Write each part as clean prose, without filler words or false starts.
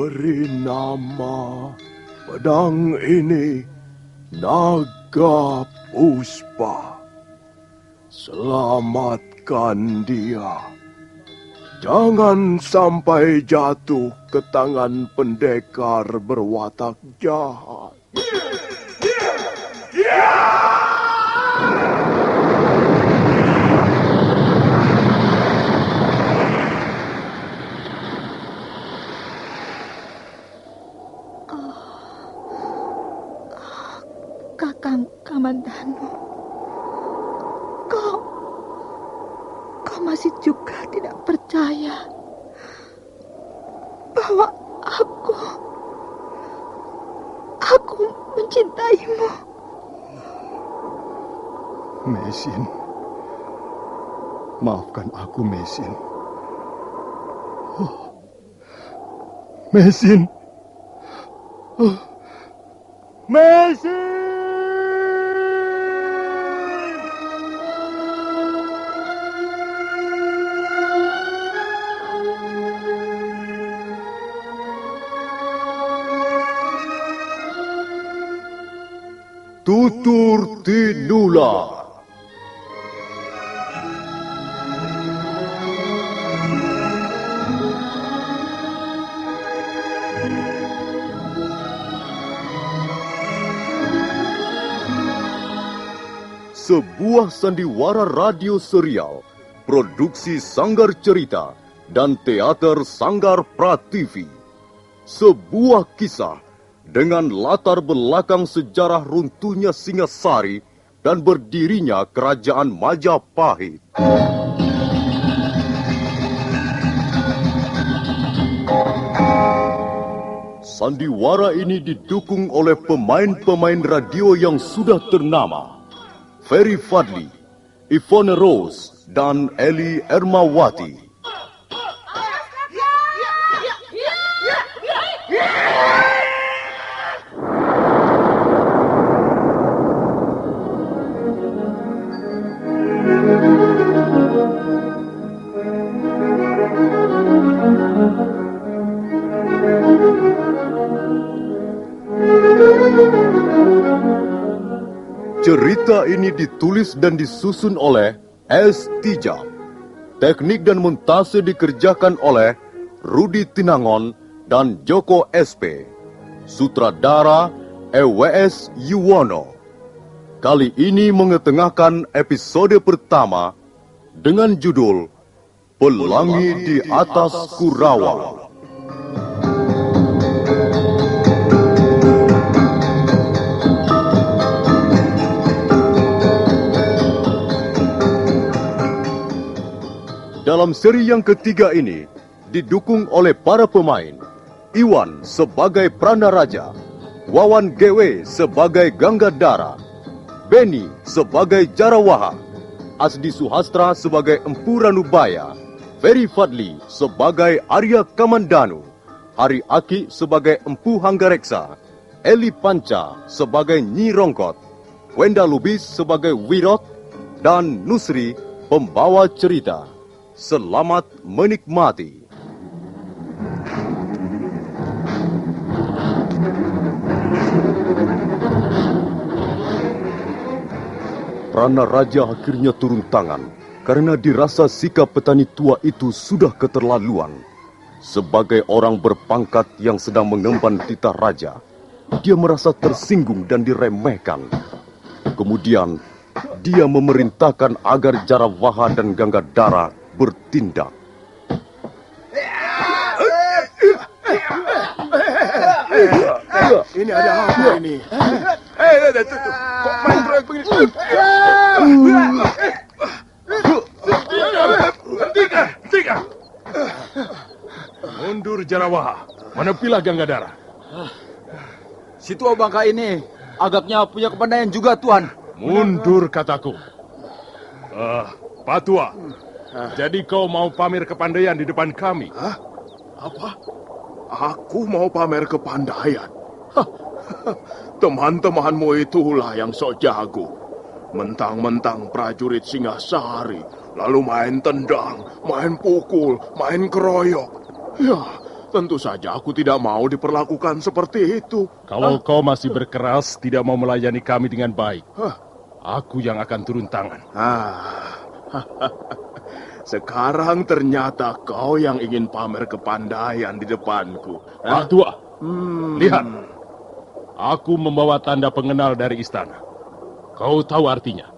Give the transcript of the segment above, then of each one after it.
beri nama pedang ini Naga Puspa. Selamatkan dia. Jangan sampai jatuh ke tangan pendekar berwatak jahat. Kakang Kamandanu, kau masih juga tidak percaya bahwa aku mencintaimu. Mesin, maafkan aku, Mesin. Mesin. Mesin! Tutur Tinula. Sebuah sandiwara radio serial, produksi Sanggar Cerita dan Teater Sanggar Prativi. Sebuah kisah dengan latar belakang sejarah runtuhnya Singasari dan berdirinya Kerajaan Majapahit. Sandiwara ini didukung oleh pemain-pemain radio yang sudah ternama. Ferry Fadli, Ivone Rose, dan Eli Ermawati. Cerita ini ditulis dan disusun oleh S. Tijab. Teknik dan montase dikerjakan oleh Rudi Tinangon dan Joko SP. Sutradara EWS Yuwono. Kali ini mengetengahkan episode pertama dengan judul Pelangi di Atas Kurawa. Dalam seri yang ketiga ini, didukung oleh para pemain, Iwan sebagai Pranaraja, Wawan GW sebagai Ganggadara, Beni sebagai Jarawaha, Asdi Suhastra sebagai Empu Ranubaya, Ferry Fadli sebagai Arya Kamandanu, Hari Aki sebagai Empu Hanggareksa, Eli Panca sebagai Nyi Rongkot, Wenda Lubis sebagai Wirot, dan Nusri pembawa cerita. Selamat menikmati. Pranaraja akhirnya turun tangan karena dirasa sikap petani tua itu sudah keterlaluan. Sebagai orang berpangkat yang sedang mengemban titah raja, dia merasa tersinggung dan diremehkan. Kemudian, dia memerintahkan agar Jarawaha dan Ganggadara bertindak. Ini ada apa ini? Kok main proyek begini? Hentikan! Mundur Jarawaha, menepilah Ganggadara. Si tua bangka ini agaknya punya kepandaian juga, Tuan. Mundur kataku. Pak Tua, jadi kau mau pamer kepandaian di depan kami? Hah? Apa? Aku mau pamer kepandaian? Teman-temanmu itulah yang sok jago. Mentang-mentang prajurit Singasari, lalu main tendang, main pukul, main keroyok. Ya, tentu saja aku tidak mau diperlakukan seperti itu. Kalau kau masih berkeras tidak mau melayani kami dengan baik, Hah? aku yang akan turun tangan. Sekarang ternyata kau yang ingin pamer kepandaian di depanku. Pak Tua, lihat. Aku membawa tanda pengenal dari istana. Kau tahu artinya?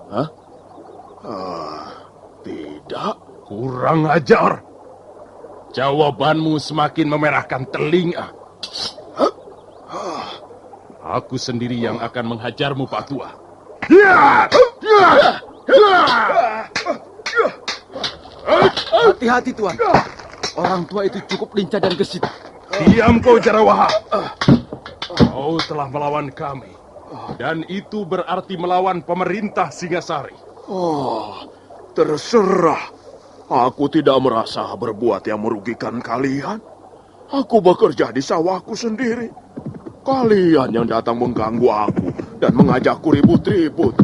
Tidak. Kurang ajar. Jawabanmu semakin memerahkan telinga. Aku sendiri yang akan menghajarmu, Pak Tua. Hati-hati, Tuan. Orang tua itu cukup lincah dan gesit. Diam kau, Jarawaha. Kau telah melawan kami. Dan itu berarti melawan pemerintah Singasari. Terserah. Aku tidak merasa berbuat yang merugikan kalian. Aku bekerja di sawahku sendiri. Kalian yang datang mengganggu aku dan mengajakku ribut-ribut.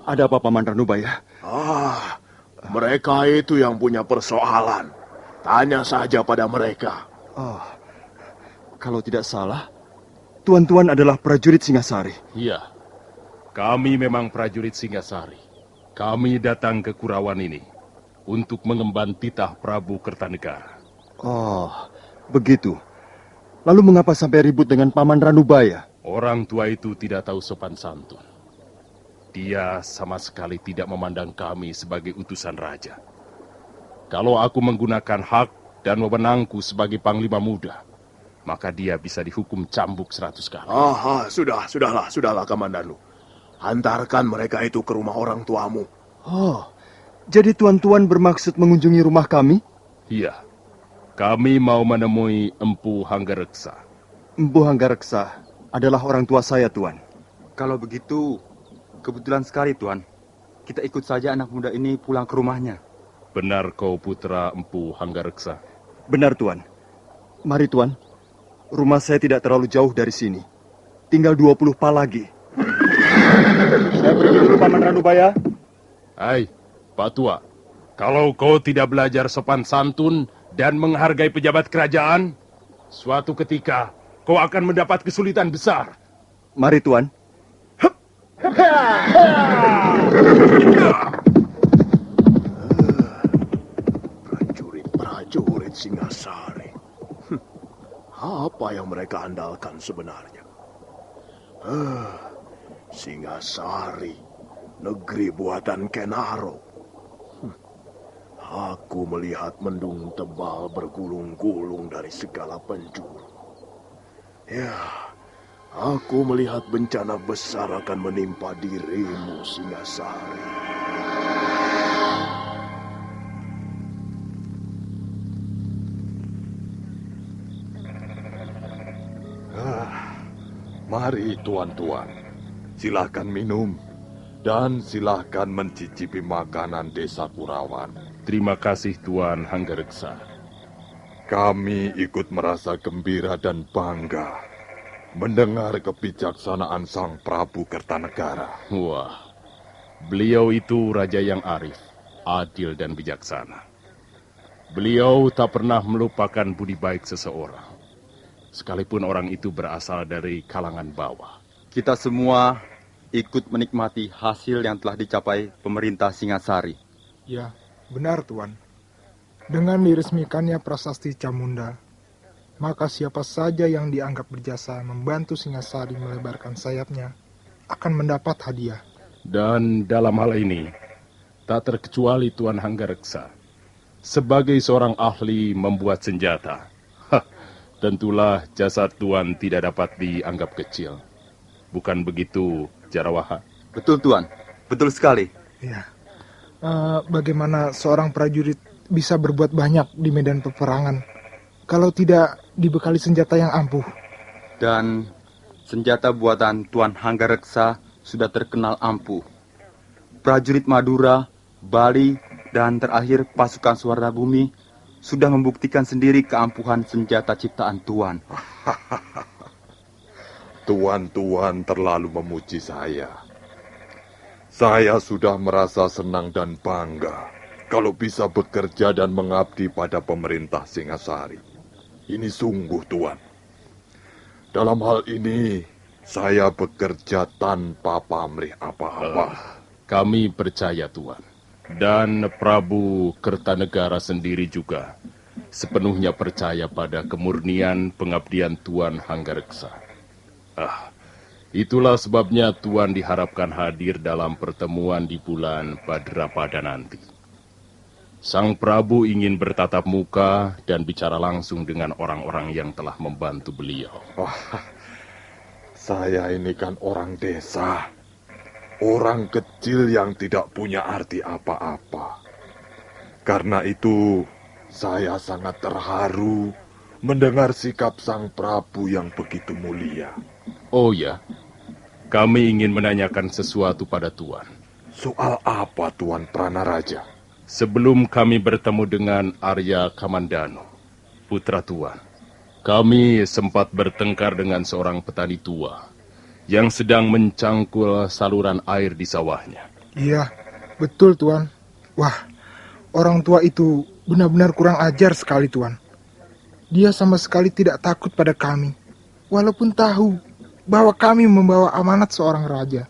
Ada apa, Paman Ranubaya? Mereka itu yang punya persoalan. Tanya saja pada mereka. Kalau tidak salah, tuan-tuan adalah prajurit Singasari. Iya, kami memang prajurit Singasari. Kami datang ke Kurawan ini untuk mengemban titah Prabu Kertanegara. Oh, begitu. Lalu mengapa sampai ribut dengan Paman Ranubaya? Orang tua itu tidak tahu sopan santun. Dia sama sekali tidak memandang kami sebagai utusan raja. Kalau aku menggunakan hak dan wewenangku sebagai panglima muda, maka dia bisa dihukum cambuk 100 kali. Sudahlah, Kamandanu. Hantarkan mereka itu ke rumah orang tuamu. Jadi tuan-tuan bermaksud mengunjungi rumah kami? Iya, kami mau menemui Empu Hanggareksa. Empu Hanggareksa adalah orang tua saya, Tuan. Kalau begitu, kebetulan sekali, Tuan. Kita ikut saja anak muda ini pulang ke rumahnya. Benar kau putra Empu Hanggareksa? Benar, Tuan. Mari, Tuan. Rumah saya tidak terlalu jauh dari sini. Tinggal 20 pa lagi. Saya pergi dulu, Paman Ranubaya. Hai, Pak Tua. Kalau kau tidak belajar sopan santun dan menghargai pejabat kerajaan, suatu ketika kau akan mendapat kesulitan besar. Mari, Tuan. Prajurit Singasari. Apa yang mereka andalkan sebenarnya? Singasari, negeri buatan Kenaro. Aku melihat mendung tebal bergulung-gulung dari segala penjuru. Ya, aku melihat bencana besar akan menimpa dirimu, Singasari. Mari tuan-tuan, silahkan minum dan silahkan mencicipi makanan desa Kurawan. Terima kasih Tuan Hanggareksa. Kami ikut merasa gembira dan bangga mendengar kebijaksanaan Sang Prabu Kertanegara. Wah, beliau itu raja yang arif, adil dan bijaksana. Beliau tak pernah melupakan budi baik seseorang, sekalipun orang itu berasal dari kalangan bawah. Kita semua ikut menikmati hasil yang telah dicapai pemerintah Singasari. Ya, benar Tuan. Dengan diresmikannya prasasti Camunda, maka siapa saja yang dianggap berjasa membantu Singasari melebarkan sayapnya akan mendapat hadiah. Dan dalam hal ini, tak terkecuali Tuan Hanggareksa, sebagai seorang ahli membuat senjata, tentulah jasa Tuan tidak dapat dianggap kecil. Bukan begitu, Jarawaha? Betul Tuan, betul sekali. Ya, bagaimana seorang prajurit bisa berbuat banyak di medan peperangan kalau tidak dibekali senjata yang ampuh? Dan senjata buatan Tuan Hanggareksa sudah terkenal ampuh. Prajurit Madura, Bali, dan terakhir pasukan Suara Bumi sudah membuktikan sendiri keampuhan senjata ciptaan Tuan. Tuan-tuan terlalu memuji saya. Saya sudah merasa senang dan bangga kalau bisa bekerja dan mengabdi pada pemerintah Singasari. Ini sungguh, Tuan. Dalam hal ini, saya bekerja tanpa pamrih apa-apa. Kami percaya, Tuan. Dan Prabu Kertanegara sendiri juga sepenuhnya percaya pada kemurnian pengabdian Tuan Hanggareksa. Itulah sebabnya Tuan diharapkan hadir dalam pertemuan di bulan Badrapada nanti. Sang Prabu ingin bertatap muka dan bicara langsung dengan orang-orang yang telah membantu beliau. Saya ini kan orang desa. Orang kecil yang tidak punya arti apa-apa. Karena itu, saya sangat terharu mendengar sikap Sang Prabu yang begitu mulia. Oh ya, kami ingin menanyakan sesuatu pada Tuan. Soal apa, Tuan Pranaraja? Sebelum kami bertemu dengan Arya Kamandano, putra Tuan, kami sempat bertengkar dengan seorang petani tua yang sedang mencangkul saluran air di sawahnya. Iya, betul Tuan. Wah, orang tua itu benar-benar kurang ajar sekali Tuan. Dia sama sekali tidak takut pada kami, walaupun tahu bahwa kami membawa amanat seorang raja.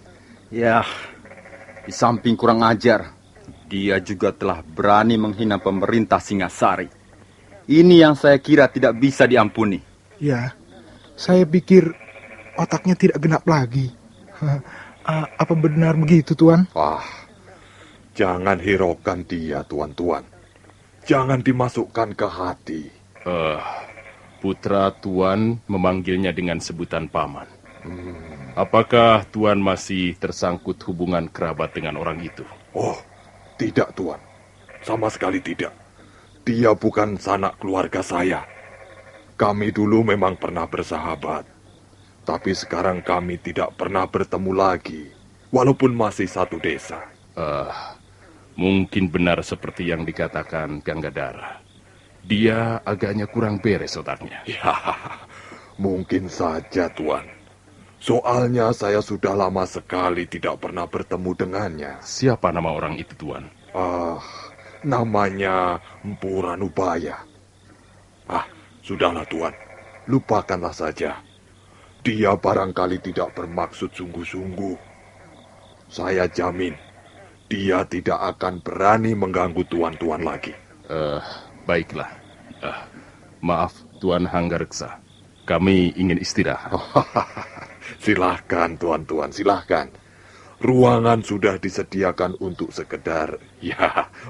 Ya, di samping kurang ajar, dia juga telah berani menghina pemerintah Singasari. Ini yang saya kira tidak bisa diampuni. Ya, saya pikir otaknya tidak genap lagi. Apa benar begitu, Tuan? Jangan hiraukan dia, Tuan-Tuan. Jangan dimasukkan ke hati. Putra Tuan memanggilnya dengan sebutan paman. Apakah Tuan masih tersangkut hubungan kerabat dengan orang itu? Oh, tidak, Tuan. Sama sekali tidak. Dia bukan sanak keluarga saya. Kami dulu memang pernah bersahabat. Tapi sekarang kami tidak pernah bertemu lagi. Walaupun masih satu desa. Mungkin benar seperti yang dikatakan Ganggadara. Dia agaknya kurang beres otaknya. Ya, mungkin saja, Tuan. Soalnya saya sudah lama sekali tidak pernah bertemu dengannya. Siapa nama orang itu, Tuan? Namanya Mpu Ranubaya. Sudahlah, Tuan. Lupakanlah saja. Dia barangkali tidak bermaksud sungguh-sungguh. Saya jamin, dia tidak akan berani mengganggu Tuan-Tuan lagi. Baiklah. Maaf, Tuan Hanggareksa. Kami ingin istirahat. Silahkan, Tuan-Tuan, silahkan. Ruangan sudah disediakan untuk sekedar,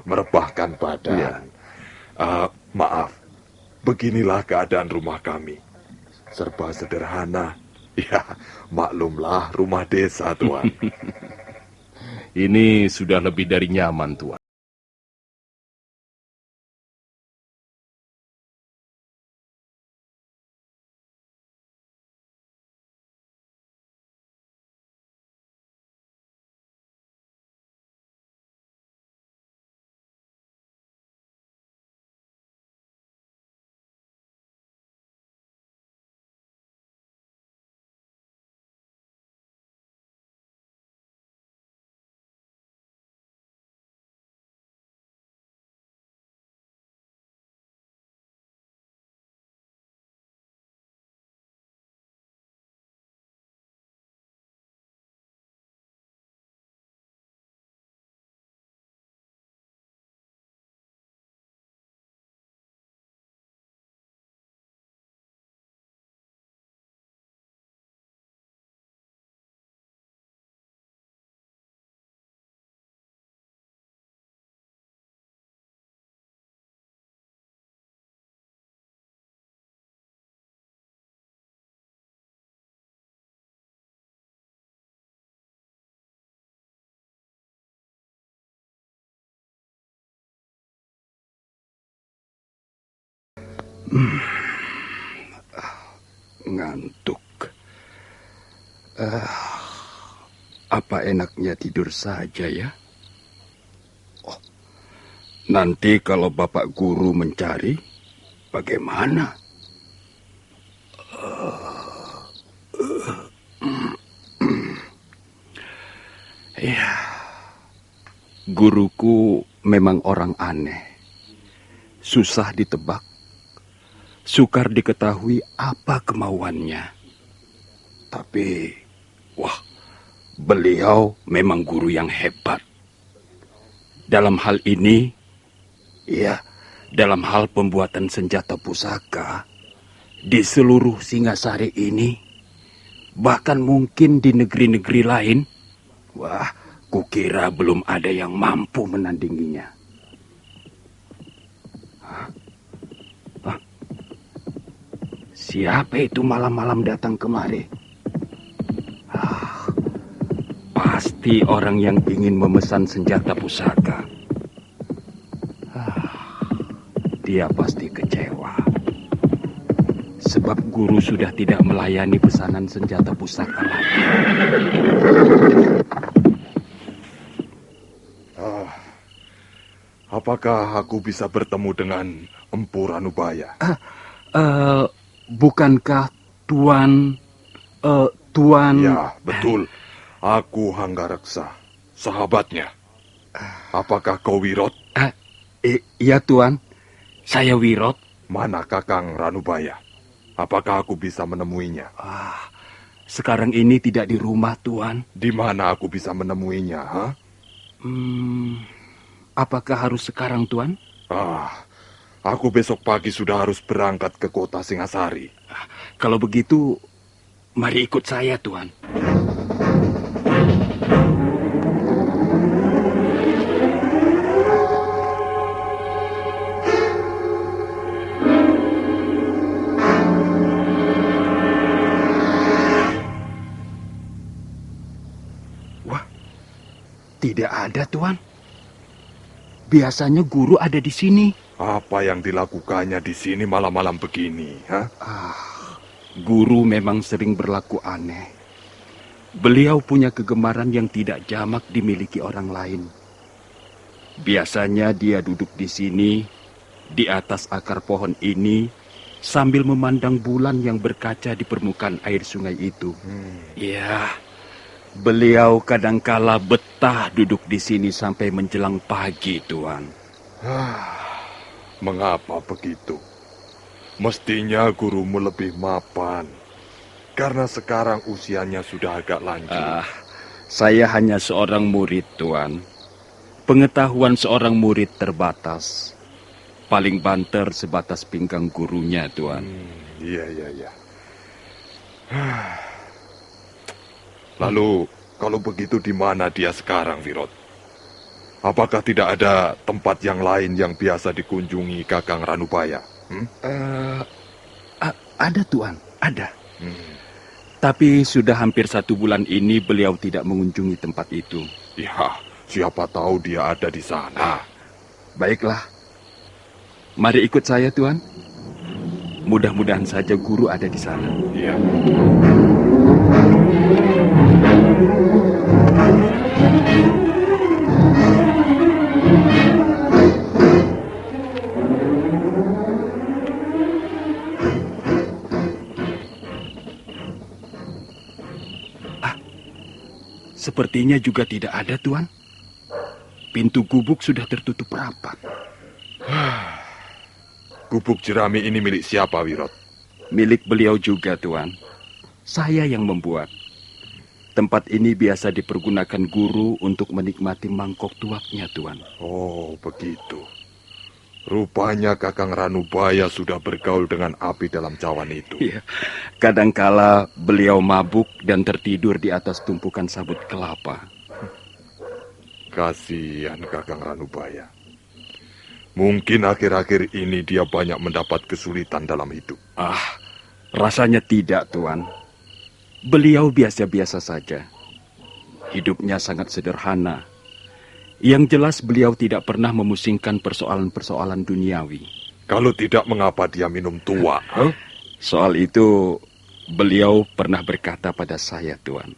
merebahkan badan. Maaf, beginilah keadaan rumah kami. Serba sederhana. Ya, maklumlah rumah desa, Tuan. Ini sudah lebih dari nyaman, Tuan. Ngantuk. Apa enaknya tidur saja ya? Nanti kalau Bapak Guru mencari, bagaimana? Guruku memang orang aneh. Susah ditebak, sukar diketahui apa kemauannya. Tapi, wah, beliau memang guru yang hebat. Dalam hal ini, ya, dalam hal pembuatan senjata pusaka, di seluruh Singasari ini, bahkan mungkin di negeri-negeri lain, wah, kukira belum ada yang mampu menandinginya. Hah? Siapa itu malam-malam datang kemari? Pasti orang yang ingin memesan senjata pusaka. Dia pasti kecewa. Sebab guru sudah tidak melayani pesanan senjata pusaka lagi. Apakah aku bisa bertemu dengan Empu Ranubaya? Bukankah Tuan... Ya, betul. Aku Hanggareksa, sahabatnya. Apakah kau Wirot? Iya, Tuan. Saya Wirot. Mana Kakang Ranubaya? Apakah aku bisa menemuinya? Sekarang ini tidak di rumah, Tuan. Di mana aku bisa menemuinya, ha? Apakah harus sekarang, Tuan? Aku besok pagi sudah harus berangkat ke kota Singasari. Kalau begitu, mari ikut saya, Tuan. Wah, tidak ada, Tuan. Biasanya guru ada di sini. Apa yang dilakukannya di sini malam-malam begini, ha? Guru memang sering berlaku aneh. Beliau punya kegemaran yang tidak jamak dimiliki orang lain. Biasanya dia duduk di sini, di atas akar pohon ini, sambil memandang bulan yang berkaca di permukaan air sungai itu. Ya, beliau kadangkala betah duduk di sini sampai menjelang pagi, Tuan. Mengapa begitu? Mestinya gurumu lebih mapan. Karena sekarang usianya sudah agak lanjut. Saya hanya seorang murid, Tuan. Pengetahuan seorang murid terbatas. Paling banter sebatas pinggang gurunya, Tuan. Iya. Lalu, kalau begitu di mana dia sekarang, Wirot? Apakah tidak ada tempat yang lain yang biasa dikunjungi Kakang Ranubaya? Ada, Tuan, ada. Tapi sudah hampir 1 bulan ini beliau tidak mengunjungi tempat itu. Ya, siapa tahu dia ada di sana. Baiklah. Mari ikut saya, Tuan. Mudah-mudahan saja guru ada di sana. Iya. Sepertinya juga tidak ada, Tuan. Pintu gubuk sudah tertutup rapat. Gubuk jerami ini milik siapa, Wirot? Milik beliau juga, Tuan. Saya yang membuat. Tempat ini biasa dipergunakan guru untuk menikmati mangkok tuaknya, Tuan. Oh, begitu. Rupanya Kakang Ranubaya sudah bergaul dengan api dalam cawan itu. Iya. Kadangkala beliau mabuk dan tertidur di atas tumpukan sabut kelapa. Kasihan Kakang Ranubaya. Mungkin akhir-akhir ini dia banyak mendapat kesulitan dalam hidup. Rasanya tidak, Tuan. Beliau biasa-biasa saja. Hidupnya sangat sederhana. Yang jelas beliau tidak pernah memusingkan persoalan-persoalan duniawi. Kalau tidak, mengapa dia minum tua? Soal itu, beliau pernah berkata pada saya, Tuan.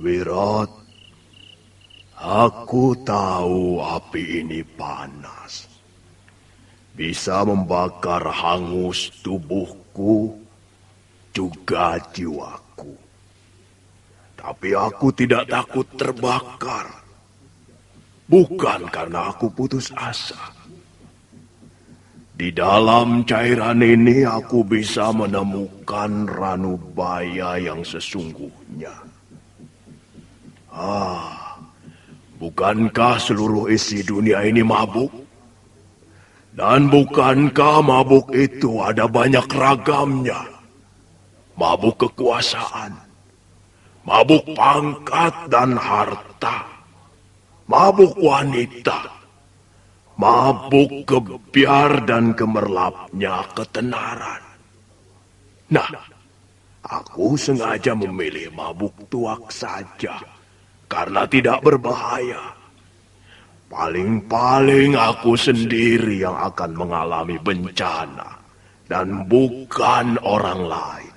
Wirot, aku tahu api ini panas. Bisa membakar hangus tubuhku, juga jiwaku. Tapi aku tidak takut terbakar. bukan karena aku putus asa. Di dalam cairan ini aku bisa menemukan Ranubaya yang sesungguhnya. Bukankah seluruh isi dunia ini mabuk? Dan bukankah mabuk itu ada banyak ragamnya? Mabuk kekuasaan, mabuk pangkat dan harta, mabuk wanita, mabuk kebiar dan gemerlapnya ketenaran. Nah, aku sengaja memilih mabuk tuak saja, karena tidak berbahaya. Paling-paling aku sendiri yang akan mengalami bencana, dan bukan orang lain.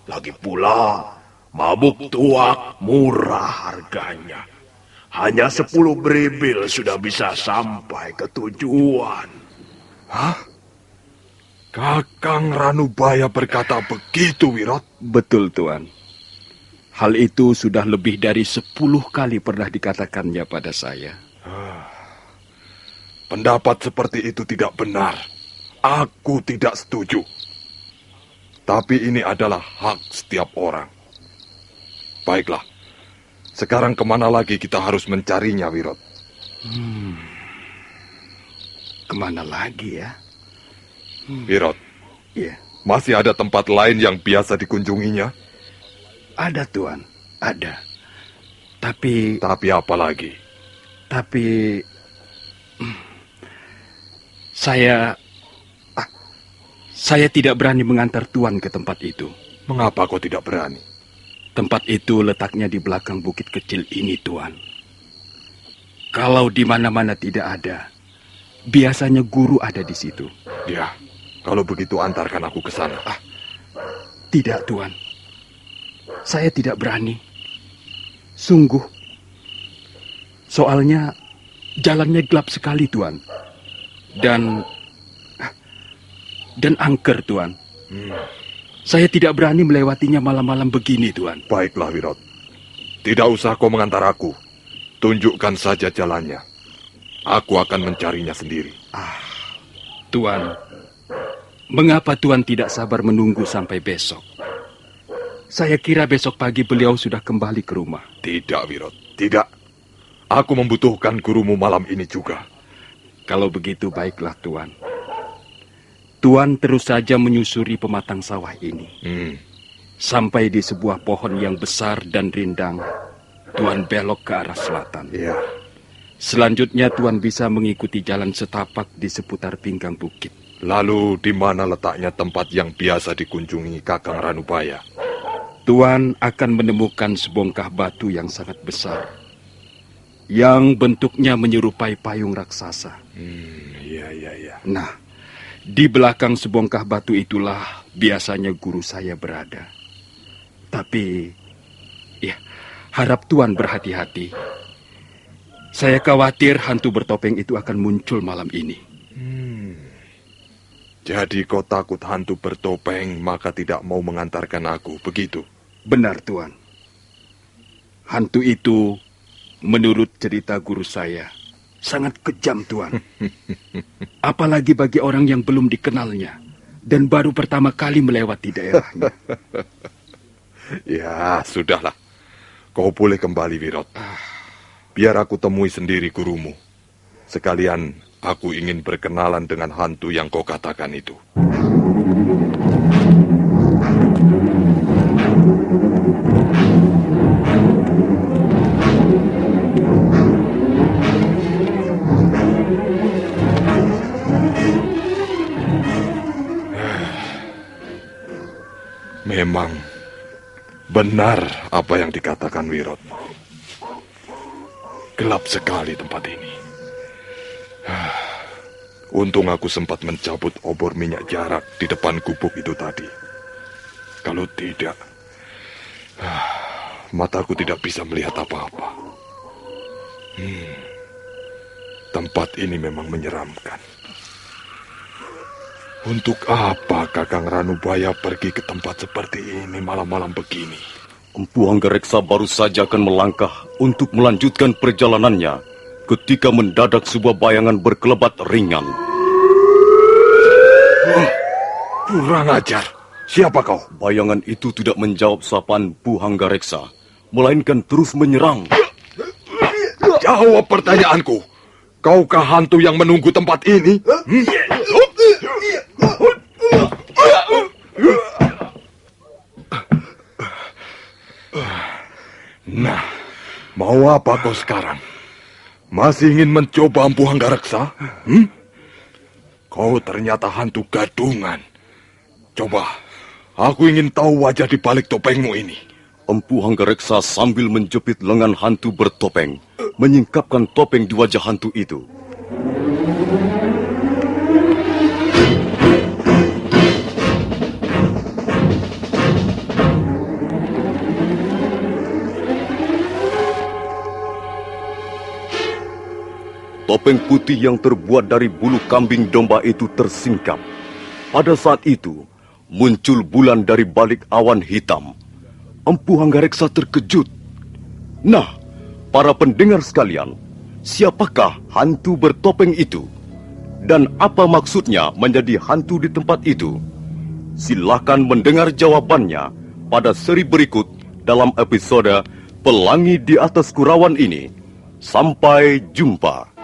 Lagi pula, mabuk tuak murah harganya. Hanya 10 beribil sudah bisa sampai ke tujuan. Hah? Kakang Ranubaya berkata begitu, Wirot? Betul, Tuan. Hal itu sudah lebih dari 10 kali pernah dikatakannya pada saya. Pendapat seperti itu tidak benar. Aku tidak setuju. Tapi ini adalah hak setiap orang. Baiklah. Sekarang kemana lagi kita harus mencarinya, Wirot? Kemana lagi ya? Wirot, Iya. masih ada tempat lain yang biasa dikunjunginya? Ada, Tuan. Ada. Tapi apa lagi? Saya tidak berani mengantar Tuan ke tempat itu. Mengapa kau tidak berani? Tempat itu letaknya di belakang bukit kecil ini, Tuan. Kalau di mana-mana tidak ada, biasanya guru ada di situ. Ya, kalau begitu antarkan aku ke sana. Tidak, Tuan. Saya tidak berani. Sungguh. Soalnya jalannya gelap sekali, Tuan. Dan angker, Tuan. Saya tidak berani melewatinya malam-malam begini, Tuan. Baiklah, Wirot. Tidak usah kau mengantar aku. Tunjukkan saja jalannya. Aku akan mencarinya sendiri. Tuan, mengapa Tuan tidak sabar menunggu sampai besok? Saya kira besok pagi beliau sudah kembali ke rumah. Tidak, Wirot. Tidak. Aku membutuhkan gurumu malam ini juga. Kalau begitu, baiklah, Tuan. Tuan terus saja menyusuri pematang sawah ini. Sampai di sebuah pohon yang besar dan rindang, Tuan belok ke arah selatan. Iya. Selanjutnya Tuan bisa mengikuti jalan setapak di seputar pinggang bukit. Lalu di mana letaknya tempat yang biasa dikunjungi Kakang Ranubaya? Tuan akan menemukan sebongkah batu yang sangat besar, yang bentuknya menyerupai payung raksasa. Iya. Nah, di belakang sebongkah batu itulah biasanya guru saya berada. Tapi, ya, harap Tuan berhati-hati. Saya khawatir hantu bertopeng itu akan muncul malam ini. Jadi kau takut hantu bertopeng, maka tidak mau mengantarkan aku, begitu? Benar, Tuan. Hantu itu, menurut cerita guru saya, sangat kejam, Tuan. Apalagi bagi orang yang belum dikenalnya dan baru pertama kali melewati daerahnya. Ya, sudahlah. Kau boleh kembali, Wirot. Biar aku temui sendiri gurumu. Sekalian aku ingin berkenalan dengan hantu yang kau katakan itu. Memang benar apa yang dikatakan Wirot. Gelap sekali tempat ini. Untung aku sempat mencabut obor minyak jarak di depan gubuk itu tadi. Kalau tidak, mataku tidak bisa melihat apa-apa. Tempat ini memang menyeramkan. Untuk apa Kakang Ranubaya pergi ke tempat seperti ini malam-malam begini? Empu Hanggareksa baru saja akan melangkah untuk melanjutkan perjalanannya ketika mendadak sebuah bayangan berkelebat ringan. Kurang ajar. Siapa kau? Bayangan itu tidak menjawab sapaan Bu Hanggareksa, melainkan terus menyerang. Jawab pertanyaanku. Kaukah hantu yang menunggu tempat ini? Nah, mau apa kau sekarang? Masih ingin mencoba Empu Hanggareksa? Kau ternyata hantu gadungan. Coba, aku ingin tahu wajah di balik topengmu ini. Empu Hanggareksa sambil menjepit lengan hantu bertopeng, menyingkapkan topeng di wajah hantu itu. Topeng putih yang terbuat dari bulu kambing domba itu tersingkap. Pada saat itu, muncul bulan dari balik awan hitam. Empu Hanggareksa terkejut. Nah, para pendengar sekalian, siapakah hantu bertopeng itu? Dan apa maksudnya menjadi hantu di tempat itu? Silakan mendengar jawabannya pada seri berikut dalam episode Pelangi di Atas Kurawan ini. Sampai jumpa.